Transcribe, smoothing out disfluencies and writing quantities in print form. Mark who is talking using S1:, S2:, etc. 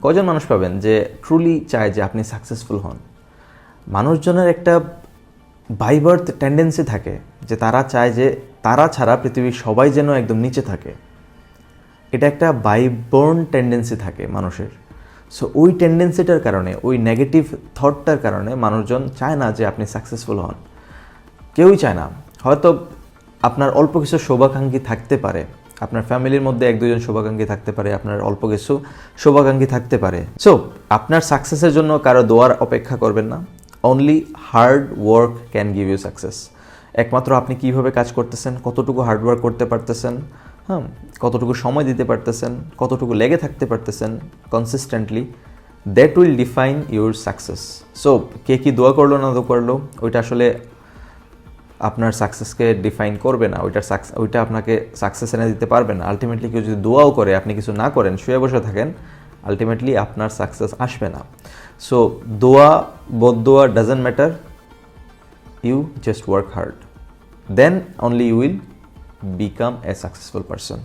S1: কজন মানুষ পাবেন যে ট্রুলি চায় যে আপনি সাকসেসফুল হন? মানুষজনের একটা বাই বার্থ টেন্ডেন্সি থাকে যে তারা চায় যে তারা ছাড়া পৃথিবীর সবাই যেন একদম নিচে থাকে। এটা একটা বাই বর্ন টেন্ডেন্সি থাকে মানুষের। সো ওই টেন্ডেন্সিটার কারণে, ওই নেগেটিভ থটটার কারণে মানুষজন চায় না যে আপনি সাকসেসফুল হন। কেউই চায় না। হয়তো আপনার অল্প কিছু শুভাকাঙ্ক্ষী থাকতে পারে, আপনার ফ্যামিলির মধ্যে এক দুজন শুভাকাঙ্ক্ষী থাকতে পারে, আপনার অল্প কিছু শুভাকাঙ্ক্ষী থাকতে পারে। সো আপনার সাকসেসের জন্য কারো দোয়ার অপেক্ষা করবেন না। Only hard work can give you success. একমাত্র আপনি কীভাবে কাজ করতেছেন, কতটুকু হার্ড ওয়ার্ক করতে পারতেছেন, কতটুকু সময় দিতে পারতেছেন, কতটুকু লেগে থাকতে পারতেছেন consistently, that will define your success. So কে কী দোয়া করলো না দোয়া করলো ওইটা আসলে আপনার সাকসেসকে ডিফাইন করবে না, ওইটা আপনাকে সাকসেস এনে দিতে পারবে না। আলটিমেটলি কেউ যদি দোয়াও করে, আপনি কিছু না করেন, শুয়ে বসে থাকেন, আলটিমেটলি আপনার সাকসেস আসবে না। সো দোয়া বদদোয়া doesn't matter, you just work hard, then only you will become a successful person.